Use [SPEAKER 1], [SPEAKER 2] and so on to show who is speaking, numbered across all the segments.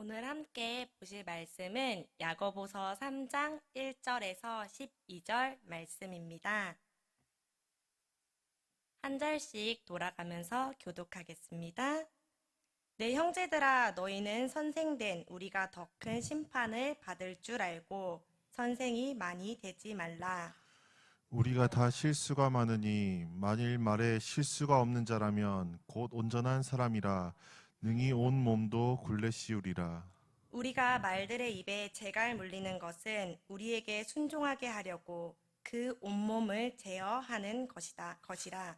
[SPEAKER 1] 오늘 함께 보실 말씀은 야고보서 3장 1절에서 12절 말씀입니다. 한 절씩 돌아가면서 교독하겠습니다. 내 형제들아, 너희는 선생된 우리가 더 큰 심판을 받을 줄 알고 선생이 많이 되지 말라.
[SPEAKER 2] 우리가 다 실수가 많으니 만일 말에 실수가 없는 자라면 곧 온전한 사람이라 능히 온 몸도 굴레 씌우리라.
[SPEAKER 1] 우리가 말들의 입에 재갈 물리는 것은 우리에게 순종하게 하려고 그 온몸을 제어하는 것이라.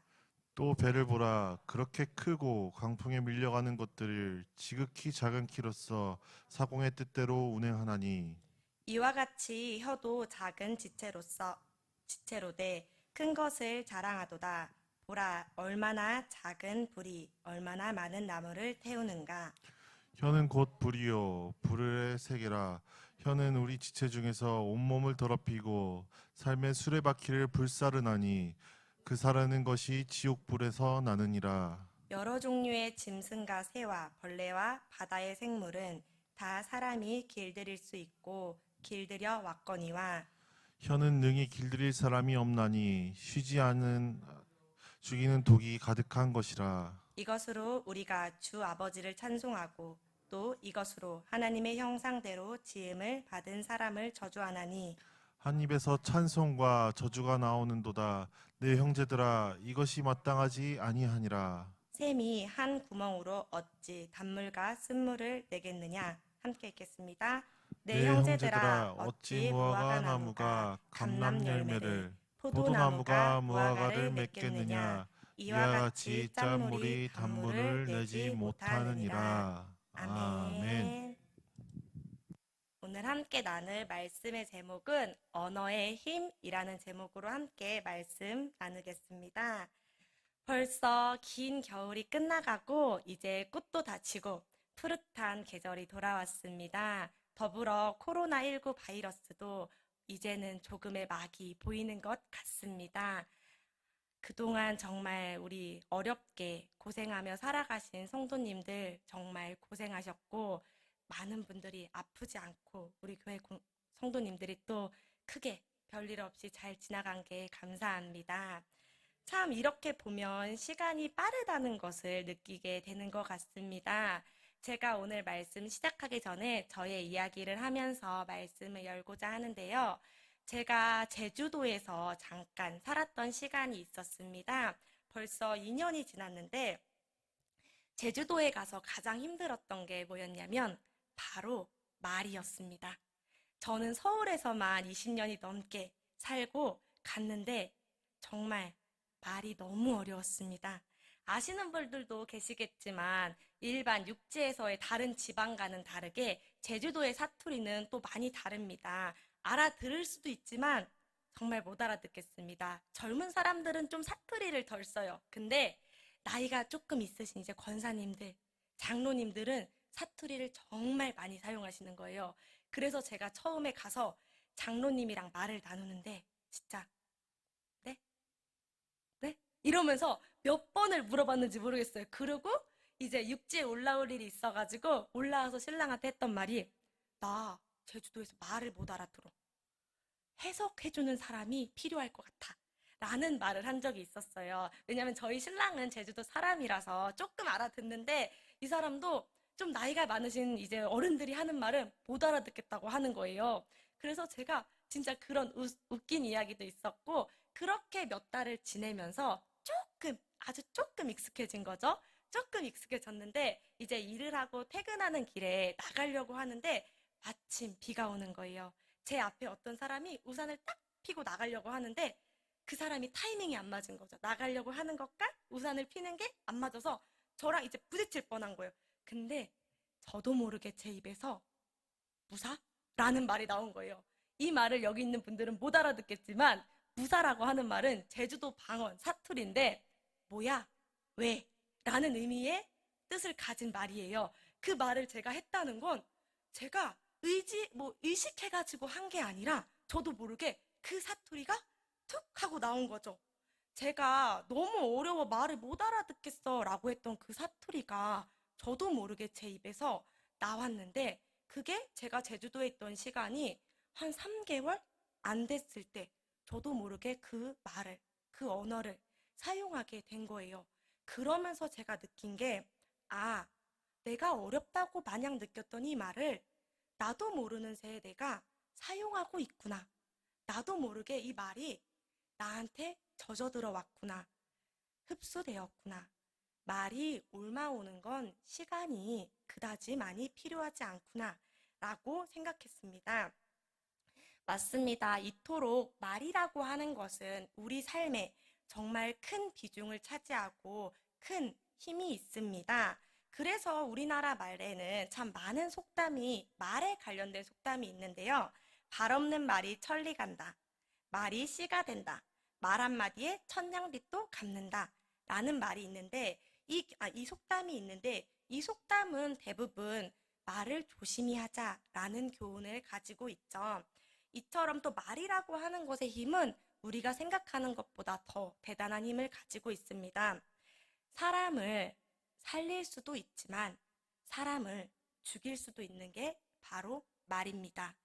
[SPEAKER 2] 또 배를 보라. 그렇게 크고 강풍에 밀려가는 것들을 지극히 작은 키로서 사공의 뜻대로 운행하나니
[SPEAKER 1] 이와 같이 혀도 작은 지체로되 큰 것을 자랑하도다. 보라, 얼마나 작은 불이 얼마나 많은 나무를 태우는가.
[SPEAKER 2] 혀는 곧 불이요 불의 세계라. 혀는 우리 지체 중에서 온몸을 더럽히고 삶의 수레바퀴를 불사르나니 그 사르는 것이 지옥불에서 나느니라.
[SPEAKER 1] 여러 종류의 짐승과 새와 벌레와 바다의 생물은 다 사람이 길들일 수 있고 길들여 왔거니와
[SPEAKER 2] 혀는 능히 길들일 사람이 없나니 쉬지 않은 죽이는 독이 가득한 것이라.
[SPEAKER 1] 이것으로 우리가 주 아버지를 찬송하고 또 이것으로 하나님의 형상대로 지음을 받은 사람을 저주하나니
[SPEAKER 2] 한 입에서 찬송과 저주가 나오는도다. 내 형제들아, 이것이 마땅하지 아니하니라.
[SPEAKER 1] 샘이 한 구멍으로 어찌 단물과 쓴물을 내겠느냐. 함께 읽겠습니다. 내
[SPEAKER 2] 내
[SPEAKER 1] 형제들아,
[SPEAKER 2] 형제들아, 어찌
[SPEAKER 1] 어찌
[SPEAKER 2] 무화과
[SPEAKER 1] 무화과 나무가
[SPEAKER 2] 나무가
[SPEAKER 1] 감람 열매를
[SPEAKER 2] 포도나무가
[SPEAKER 1] 포도나무가
[SPEAKER 2] 무화과를
[SPEAKER 1] 무화과를 맺겠느냐.
[SPEAKER 2] 맺겠느냐.
[SPEAKER 1] 이와
[SPEAKER 2] 이와
[SPEAKER 1] 같이
[SPEAKER 2] 같이
[SPEAKER 1] 짠물이
[SPEAKER 2] 짠물이
[SPEAKER 1] 단물을
[SPEAKER 2] 단물을
[SPEAKER 1] 내지
[SPEAKER 2] 내지
[SPEAKER 1] 못하느니라.
[SPEAKER 2] 못하느니라. 아멘.
[SPEAKER 1] 아멘. 오늘 함께 나눌 말씀의 제목은 언어의 힘이라는 제목으로 함께 말씀 나누겠습니다. 벌써 긴 겨울이 끝나가고 이제 꽃도 다치고 푸릇한 계절이 돌아왔습니다. 더불어 코로나19 바이러스도 이제는 조금의 막이 보이는 것 같습니다. 그동안 정말 우리 어렵게 고생하며 살아가신 성도님들 정말 고생하셨고 많은 분들이 아프지 않고 우리 교회 성도님들이 또 크게 별일 없이 잘 지나간 게 감사합니다. 참 이렇게 보면 시간이 빠르다는 것을 느끼게 되는 것 같습니다. 제가 오늘 말씀 시작하기 전에 저의 이야기를 하면서 말씀을 열고자 하는데요. 제가 제주도에서 잠깐 살았던 시간이 있었습니다. 벌써 2년이 지났는데 제주도에 가서 가장 힘들었던 게 뭐였냐면 바로 말이었습니다. 저는 서울에서만 20년이 넘게 살고 갔는데 정말 말이 너무 어려웠습니다. 아시는 분들도 계시겠지만 일반 육지에서의 다른 지방과는 다르게 제주도의 사투리는 또 많이 다릅니다. 알아들을 수도 있지만 정말 못 알아듣겠습니다. 젊은 사람들은 좀 사투리를 덜 써요. 근데 나이가 조금 있으신 이제 권사님들, 장로님들은 사투리를 정말 많이 사용하시는 거예요. 그래서 제가 처음에 가서 장로님이랑 말을 나누는데 진짜 네? 네? 이러면서 몇 번을 물어봤는지 모르겠어요. 그리고 이제 육지에 올라올 일이 있어가지고 올라와서 신랑한테 했던 말이 나 제주도에서 말을 못 알아들어. 해석해주는 사람이 필요할 것 같아. 라는 말을 한 적이 있었어요. 왜냐면 저희 신랑은 제주도 사람이라서 조금 알아듣는데 이 사람도 좀 나이가 많으신 이제 어른들이 하는 말은 못 알아듣겠다고 하는 거예요. 그래서 제가 진짜 그런 웃긴 이야기도 있었고 그렇게 몇 달을 지내면서 조금 아주 조금 익숙해진 거죠. 조금 익숙해졌는데 이제 일을 하고 퇴근하는 길에 나가려고 하는데 마침 비가 오는 거예요. 제 앞에 어떤 사람이 우산을 딱 피고 나가려고 하는데 그 사람이 타이밍이 안 맞은 거죠. 나가려고 하는 것과 우산을 피는 게 안 맞아서 저랑 이제 부딪힐 뻔한 거예요. 근데 저도 모르게 제 입에서 무사? 라는 말이 나온 거예요. 이 말을 여기 있는 분들은 못 알아듣겠지만 무사라고 하는 말은 제주도 방언, 사투리인데 뭐야? 왜? 라는 의미의 뜻을 가진 말이에요. 그 말을 제가 했다는 건 제가 의식해가지고 한 게 아니라 저도 모르게 그 사투리가 툭 하고 나온 거죠. 제가 너무 어려워 말을 못 알아듣겠어 라고 했던 그 사투리가 저도 모르게 제 입에서 나왔는데 그게 제가 제주도에 있던 시간이 한 3개월 안 됐을 때 저도 모르게 그 말을, 그 언어를 사용하게 된 거예요. 그러면서 제가 느낀 게, 아, 내가 어렵다고 마냥 느꼈던 이 말을 나도 모르는 새에 내가 사용하고 있구나. 나도 모르게 이 말이 나한테 젖어들어 왔구나. 흡수되었구나. 말이 옮아오는 건 시간이 그다지 많이 필요하지 않구나. 라고 생각했습니다. 맞습니다. 이토록 말이라고 하는 것은 우리 삶에 정말 큰 비중을 차지하고 큰 힘이 있습니다. 그래서 우리나라 말에는 참 많은 속담이, 말에 관련된 속담이 있는데요. 발 없는 말이 천리 간다. 말이 씨가 된다. 말 한마디에 천냥빚도 갚는다. 라는 말이 있는데, 이 속담이 있는데, 이 속담은 대부분 말을 조심히 하자라는 교훈을 가지고 있죠. 이처럼 또 말이라고 하는 것의 힘은 우리가 생각하는 것보다 더 대단한 힘을 가지고 있습니다. 사람을 살릴 수도 있지만 사람을 죽일 수도 있는 게 바로 말입니다.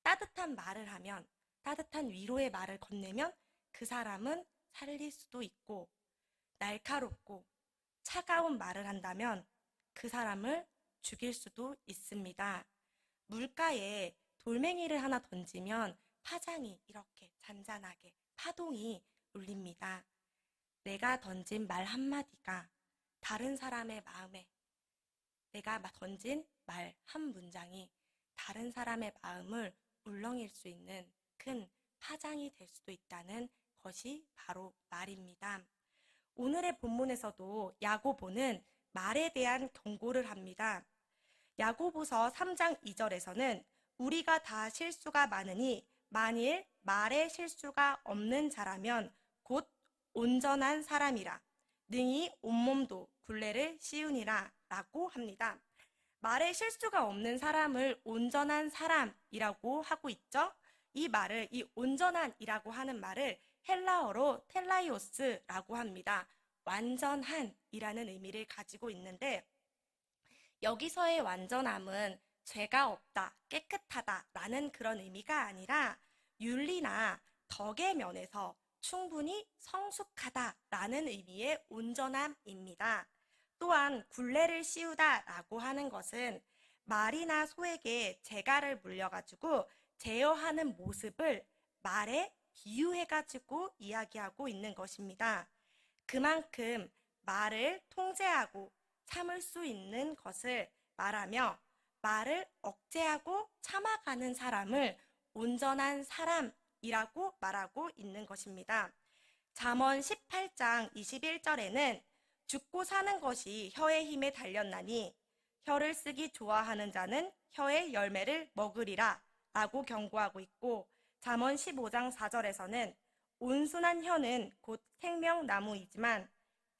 [SPEAKER 1] 따뜻한 말을 하면, 따뜻한 위로의 말을 건네면 그 사람은 살릴 수도 있고, 날카롭고 차가운 말을 한다면 그 사람을 죽일 수도 있습니다. 물가에 돌멩이를 하나 던지면 파장이 이렇게 잔잔하게 파동이 울립니다. 내가 던진 말 한마디가 다른 사람의 마음에, 내가 던진 말 한 문장이 다른 사람의 마음을 울렁일 수 있는 큰 파장이 될 수도 있다는 것이 바로 말입니다. 오늘의 본문에서도 야고보는 말에 대한 경고를 합니다. 야고보서 3장 2절에서는 우리가 다 실수가 많으니 만일 말에 실수가 없는 자라면 곧 온전한 사람이라 능히 온몸도 굴레를 씌우니라 라고 합니다. 말에 실수가 없는 사람을 온전한 사람이라고 하고 있죠. 이 온전한이라고 하는 말을 헬라어로 텔라이오스라고 합니다. 완전한이라는 의미를 가지고 있는데, 여기서의 완전함은 죄가 없다, 깨끗하다라는 그런 의미가 아니라 윤리나 덕의 면에서 충분히 성숙하다라는 의미의 온전함입니다. 또한 굴레를 씌우다라고 하는 것은 말이나 소에게 재갈을 물려가지고 제어하는 모습을 말에 비유해가지고 이야기하고 있는 것입니다. 그만큼 말을 통제하고 참을 수 있는 것을 말하며 말을 억제하고 참아가는 사람을 온전한 사람이라고 말하고 있는 것입니다. 잠언 18장 21절에는 죽고 사는 것이 혀의 힘에 달렸나니 혀를 쓰기 좋아하는 자는 혀의 열매를 먹으리라 라고 경고하고 있고, 잠언 15장 4절에서는 온순한 혀는 곧 생명나무이지만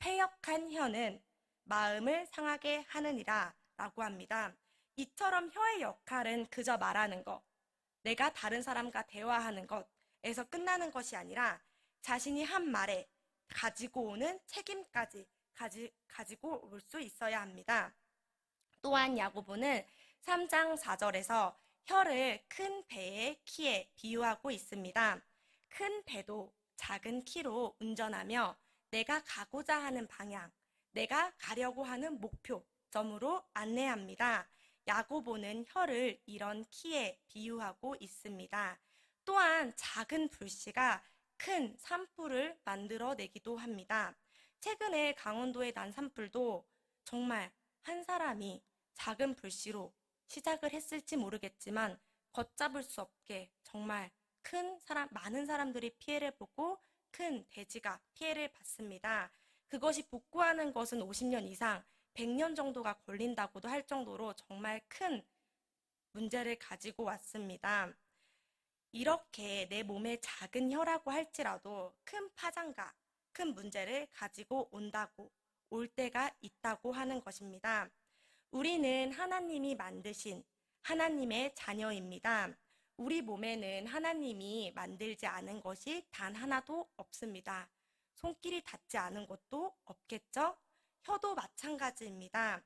[SPEAKER 1] 패역한 혀는 마음을 상하게 하느니라 라고 합니다. 이처럼 혀의 역할은 그저 말하는 것, 내가 다른 사람과 대화하는 것에서 끝나는 것이 아니라 자신이 한 말에 가지고 오는 책임까지 가지고 올 수 있어야 합니다. 또한 야고보는 3장 4절에서 혀를 큰 배의 키에 비유하고 있습니다. 큰 배도 작은 키로 운전하며 내가 가고자 하는 방향, 내가 가려고 하는 목표점으로 안내합니다. 야고보는 혀를 이런 키에 비유하고 있습니다. 또한 작은 불씨가 큰 산불을 만들어내기도 합니다. 최근에 강원도의 난 산불도 정말 한 사람이 작은 불씨로 시작을 했을지 모르겠지만 걷잡을 수 없게 정말 많은 사람들이 피해를 보고 큰 대지가 피해를 받습니다. 그것이 복구하는 것은 50년 이상, 100년 정도가 걸린다고도 할 정도로 정말 큰 문제를 가지고 왔습니다. 이렇게 내 몸에 작은 혀라고 할지라도 큰 파장과 큰 문제를 가지고 올 때가 있다고 하는 것입니다. 우리는 하나님이 만드신 하나님의 자녀입니다. 우리 몸에는 하나님이 만들지 않은 것이 단 하나도 없습니다. 손길이 닿지 않은 것도 없겠죠? 혀도 마찬가지입니다.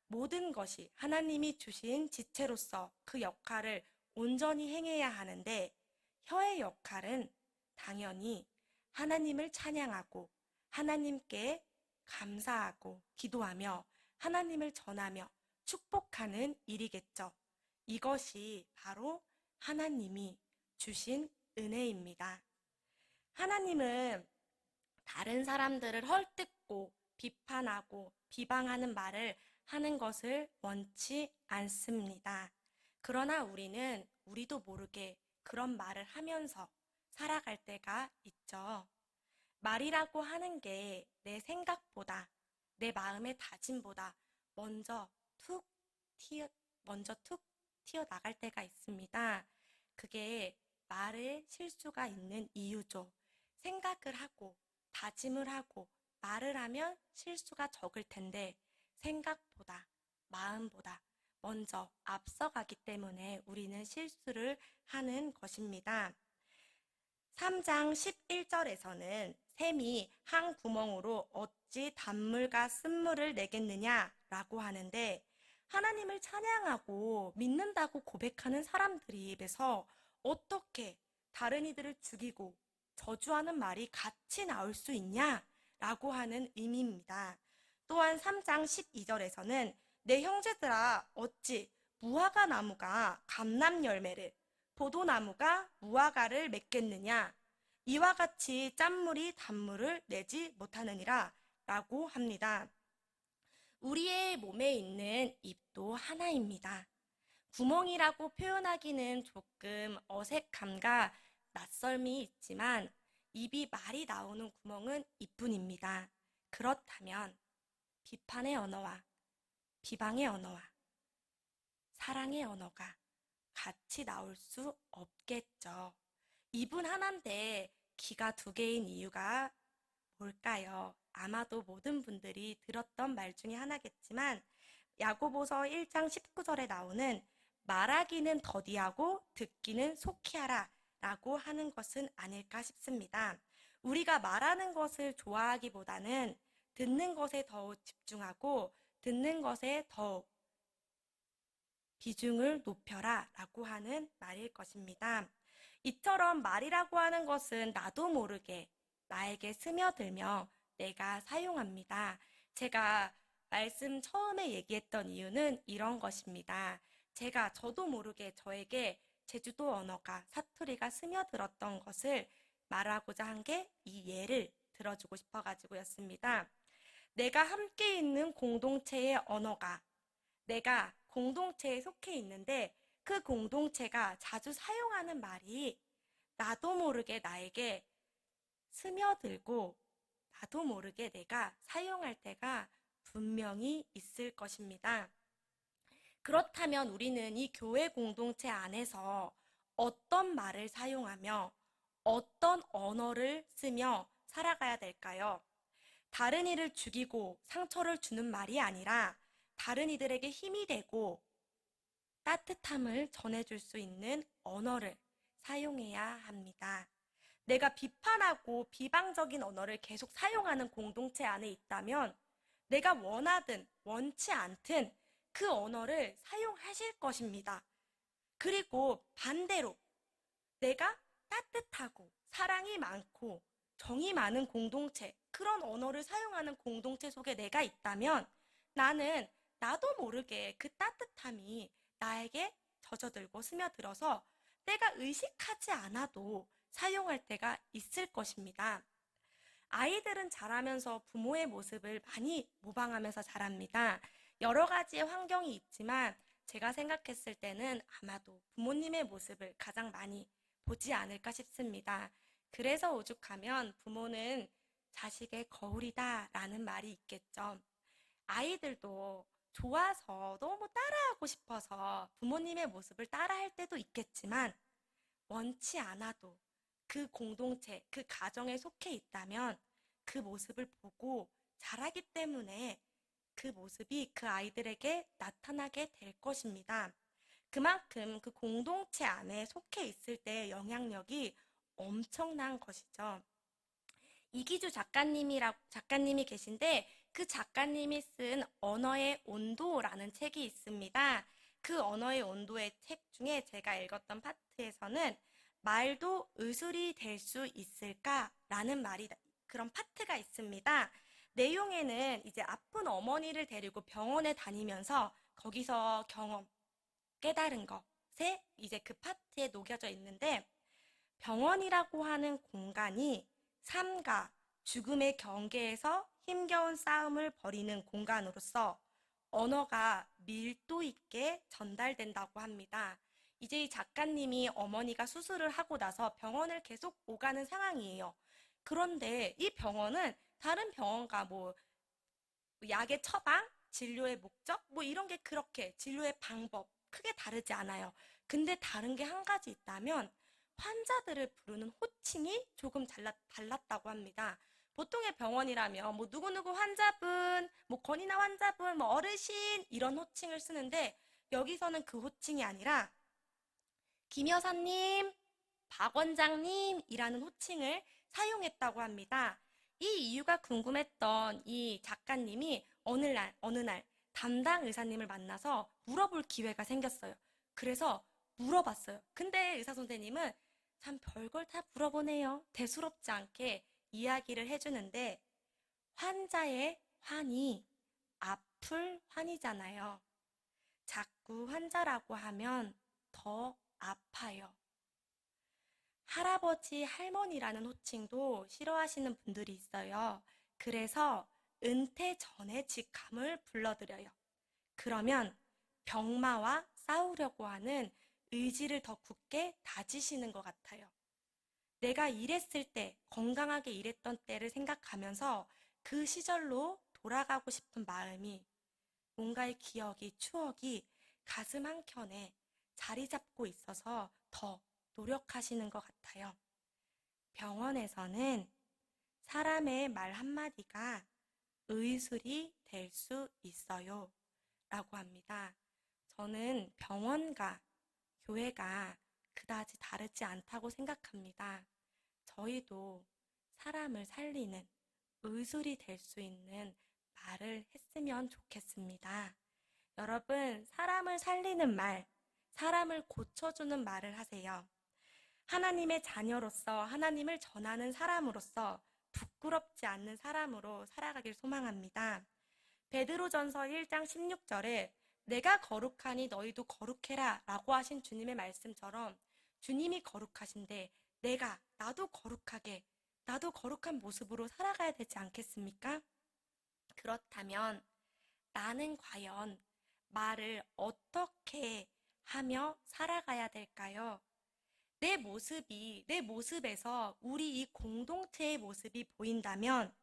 [SPEAKER 1] 모든 것이 하나님이 주신 지체로서 그 역할을 온전히 행해야 하는데 혀의 역할은 당연히 하나님을 찬양하고 하나님께 감사하고 기도하며 하나님을 전하며 축복하는 일이겠죠. 이것이 바로 하나님이 주신 은혜입니다. 하나님은 다른 사람들을 헐뜯고 비판하고 비방하는 말을 하는 것을 원치 않습니다. 그러나 우리도 모르게 그런 말을 하면서 살아갈 때가 있죠. 말이라고 하는 게 내 생각보다, 내 마음의 다짐보다 먼저 툭 먼저 툭 튀어나갈 때가 있습니다. 그게 말을 실수가 있는 이유죠. 생각을 하고, 다짐을 하고, 말을 하면 실수가 적을 텐데, 생각보다, 마음보다 먼저 앞서가기 때문에 우리는 실수를 하는 것입니다. 3장 11절에서는 샘이 한 구멍으로 어찌 단물과 쓴물을 내겠느냐 라고 하는데 하나님을 찬양하고 믿는다고 고백하는 사람들이 입에서 어떻게 다른 이들을 죽이고 저주하는 말이 같이 나올 수 있냐 라고 하는 의미입니다. 또한 3장 12절에서는 내 형제들아 어찌 무화과 나무가 감람 열매를 포도나무가 무화과를 맺겠느냐 이와 같이 짠물이 단물을 내지 못하느니라 라고 합니다. 우리의 몸에 있는 입도 하나입니다. 구멍이라고 표현하기는 조금 어색함과 낯설미 있지만 입이 말이 나오는 구멍은 이뿐입니다. 그렇다면 비판의 언어와 비방의 언어와 사랑의 언어가 같이 나올 수 없겠죠. 입은 하나인데 귀가 두 개인 이유가 뭘까요? 아마도 모든 분들이 들었던 말 중에 하나겠지만 야고보서 1장 19절에 나오는 말하기는 더디하고 듣기는 속히 하라 라고 하는 것은 아닐까 싶습니다. 우리가 말하는 것을 좋아하기보다는 듣는 것에 더욱 집중하고 듣는 것에 더욱 비중을 높여라 라고 하는 말일 것입니다. 이처럼 말이라고 하는 것은 나도 모르게 나에게 스며들며 내가 사용합니다. 제가 말씀 처음에 얘기했던 이유는 이런 것입니다. 저도 모르게 저에게 제주도 언어가 사투리가 스며들었던 것을 말하고자 한 게 이 예를 들어주고 싶어가지고였습니다. 내가 함께 있는 공동체의 언어가 내가 공동체에 속해 있는데 그 공동체가 자주 사용하는 말이 나도 모르게 나에게 스며들고 나도 모르게 내가 사용할 때가 분명히 있을 것입니다. 그렇다면 우리는 이 교회 공동체 안에서 어떤 말을 사용하며 어떤 언어를 쓰며 살아가야 될까요? 다른 이를 죽이고 상처를 주는 말이 아니라 다른 이들에게 힘이 되고 따뜻함을 전해줄 수 있는 언어를 사용해야 합니다. 내가 비판하고 비방적인 언어를 계속 사용하는 공동체 안에 있다면 내가 원하든 원치 않든 그 언어를 사용하실 것입니다. 그리고 반대로 내가 따뜻하고 사랑이 많고 정이 많은 공동체, 그런 언어를 사용하는 공동체 속에 내가 있다면 나도 모르게 그 따뜻함이 나에게 젖어들고 스며들어서 내가 의식하지 않아도 사용할 때가 있을 것입니다. 아이들은 자라면서 부모의 모습을 많이 모방하면서 자랍니다. 여러 가지의 환경이 있지만 제가 생각했을 때는 아마도 부모님의 모습을 가장 많이 보지 않을까 싶습니다. 그래서 오죽하면 부모는 자식의 거울이다 라는 말이 있겠죠. 아이들도 좋아서 너무 따라하고 싶어서 부모님의 모습을 따라할 때도 있겠지만 원치 않아도 그 공동체, 그 가정에 속해 있다면 그 모습을 보고 자라기 때문에 그 모습이 그 아이들에게 나타나게 될 것입니다. 그만큼 그 공동체 안에 속해 있을 때의 영향력이 엄청난 것이죠. 이기주 작가님이 계신데 그 작가님이 쓴 언어의 온도라는 책이 있습니다. 그 언어의 온도의 책 중에 제가 읽었던 파트에서는 말도 의술이 될 수 있을까라는 그런 파트가 있습니다. 내용에는 이제 아픈 어머니를 데리고 병원에 다니면서 거기서 깨달은 것에 이제 그 파트에 녹여져 있는데, 병원이라고 하는 공간이 삶과 죽음의 경계에서 힘겨운 싸움을 벌이는 공간으로서 언어가 밀도 있게 전달된다고 합니다. 이제 이 작가님이 어머니가 수술을 하고 나서 병원을 계속 오가는 상황이에요. 그런데 이 병원은 다른 병원과 뭐 약의 처방, 진료의 목적, 뭐 이런 게 그렇게 진료의 방법 크게 다르지 않아요. 근데 다른 게 한 가지 있다면 환자들을 부르는 호칭이 조금 달랐다고 합니다. 보통의 병원이라면 뭐 누구누구 환자분, 뭐 권이나 환자분, 뭐 어르신 이런 호칭을 쓰는데 여기서는 그 호칭이 아니라 김 여사님, 박 원장님이라는 호칭을 사용했다고 합니다. 이 이유가 궁금했던 이 작가님이 어느 날 담당 의사님을 만나서 물어볼 기회가 생겼어요. 그래서 물어봤어요. 근데 의사 선생님은 참 별걸 다 물어보네요. 대수롭지 않게 이야기를 해주는데, 환자의 환이 아플 환이잖아요. 자꾸 환자라고 하면 더 아파요. 할아버지, 할머니라는 호칭도 싫어하시는 분들이 있어요. 그래서 은퇴 전에 직함을 불러드려요. 그러면 병마와 싸우려고 하는 의지를 더 굳게 다지시는 것 같아요. 내가 일했을 때, 건강하게 일했던 때를 생각하면서 그 시절로 돌아가고 싶은 마음이, 뭔가의 기억이, 추억이 가슴 한켠에 자리 잡고 있어서 더 노력하시는 것 같아요. 병원에서는 사람의 말 한마디가 의술이 될 수 있어요. 라고 합니다. 저는 병원과 교회가 그다지 다르지 않다고 생각합니다. 저희도 사람을 살리는 의술이 될 수 있는 말을 했으면 좋겠습니다. 여러분, 사람을 살리는 말, 사람을 고쳐주는 말을 하세요. 하나님의 자녀로서, 하나님을 전하는 사람으로서 부끄럽지 않는 사람으로 살아가길 소망합니다. 베드로전서 1장 16절에 내가 거룩하니 너희도 거룩해라 라고 하신 주님의 말씀처럼 주님이 거룩하신데 나도 나도 거룩한 모습으로 살아가야 되지 않겠습니까? 그렇다면 나는 과연 말을 어떻게 하며 살아가야 될까요? 내 모습에서 우리 이 공동체의 모습이 보인다면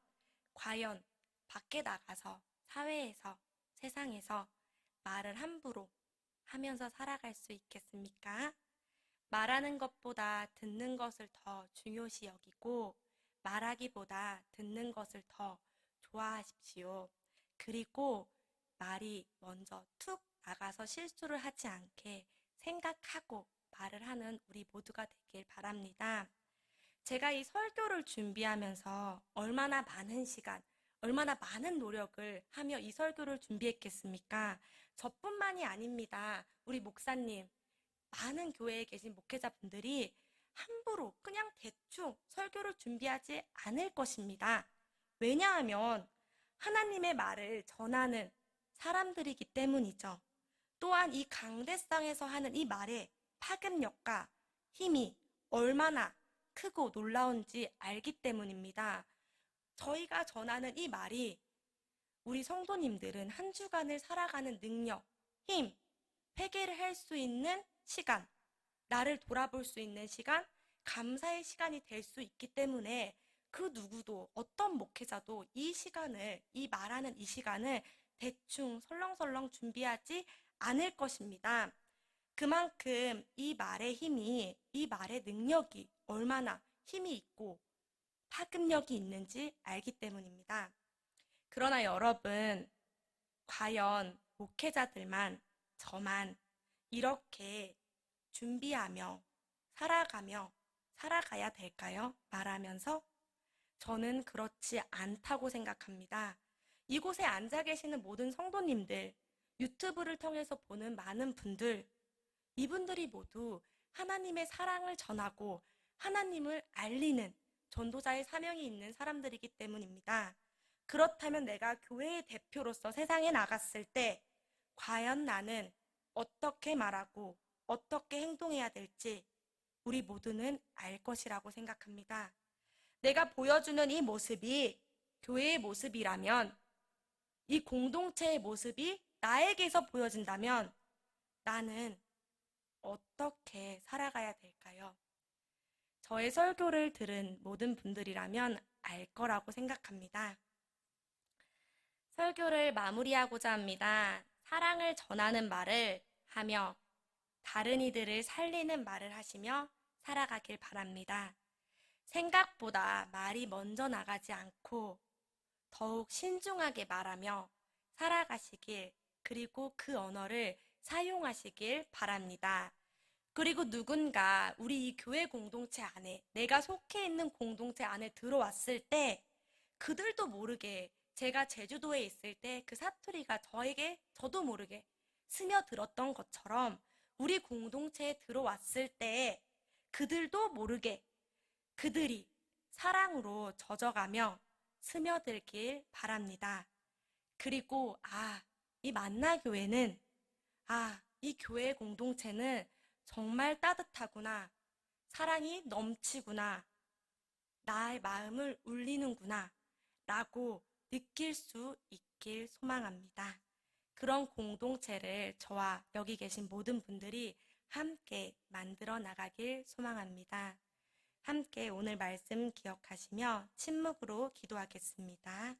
[SPEAKER 1] 과연 밖에 나가서 사회에서 세상에서 말을 함부로 하면서 살아갈 수 있겠습니까? 말하는 것보다 듣는 것을 더 중요시 여기고 말하기보다 듣는 것을 더 좋아하십시오. 그리고 말이 먼저 툭 나가서 실수를 하지 않게 생각하고 말을 하는 우리 모두가 되길 바랍니다. 제가 이 설교를 준비하면서 얼마나 많은 시간, 얼마나 많은 노력을 하며 이 설교를 준비했겠습니까? 저뿐만이 아닙니다. 우리 목사님, 많은 교회에 계신 목회자분들이 함부로 그냥 대충 설교를 준비하지 않을 것입니다. 왜냐하면 하나님의 말을 전하는 사람들이기 때문이죠. 또한 이 강대상에서 하는 이 말의 파급력과 힘이 얼마나 크고 놀라운지 알기 때문입니다. 저희가 전하는 이 말이 우리 성도님들은 한 주간을 살아가는 능력, 힘, 회개를 할 수 있는 시간, 나를 돌아볼 수 있는 시간, 감사의 시간이 될 수 있기 때문에 그 누구도 어떤 목회자도 이 말하는 이 시간을 대충 설렁설렁 준비하지 않을 것입니다. 그만큼 이 말의 힘이, 이 말의 능력이 얼마나 힘이 있고 파급력이 있는지 알기 때문입니다. 그러나 여러분, 과연 목회자들만, 저만 이렇게 준비하며 살아가야 될까요? 말하면서? 저는 그렇지 않다고 생각합니다. 이곳에 앉아 계시는 모든 성도님들, 유튜브를 통해서 보는 많은 분들, 이분들이 모두 하나님의 사랑을 전하고 하나님을 알리는 전도자의 사명이 있는 사람들이기 때문입니다. 그렇다면 내가 교회의 대표로서 세상에 나갔을 때 과연 나는 어떻게 말하고 어떻게 행동해야 될지 우리 모두는 알 것이라고 생각합니다. 내가 보여주는 이 모습이 교회의 모습이라면, 이 공동체의 모습이 나에게서 보여진다면 나는 어떻게 살아가야 될까요? 저의 설교를 들은 모든 분들이라면 알 거라고 생각합니다. 설교를 마무리하고자 합니다. 사랑을 전하는 말을 하며 다른 이들을 살리는 말을 하시며 살아가길 바랍니다. 생각보다 말이 먼저 나가지 않고 더욱 신중하게 말하며 살아가시길, 그리고 그 언어를 사용하시길 바랍니다. 그리고 누군가 우리 이 교회 공동체 안에, 내가 속해 있는 공동체 안에 들어왔을 때 그들도 모르게, 제가 제주도에 있을 때 그 사투리가 저도 모르게 스며들었던 것처럼 우리 공동체에 들어왔을 때 그들도 모르게 그들이 사랑으로 젖어가며 스며들길 바랍니다. 그리고 이 만나교회는, 이 교회 공동체는 정말 따뜻하구나, 사랑이 넘치구나, 나의 마음을 울리는구나 라고 느낄 수 있길 소망합니다. 그런 공동체를 저와 여기 계신 모든 분들이 함께 만들어 나가길 소망합니다. 함께 오늘 말씀 기억하시며 침묵으로 기도하겠습니다.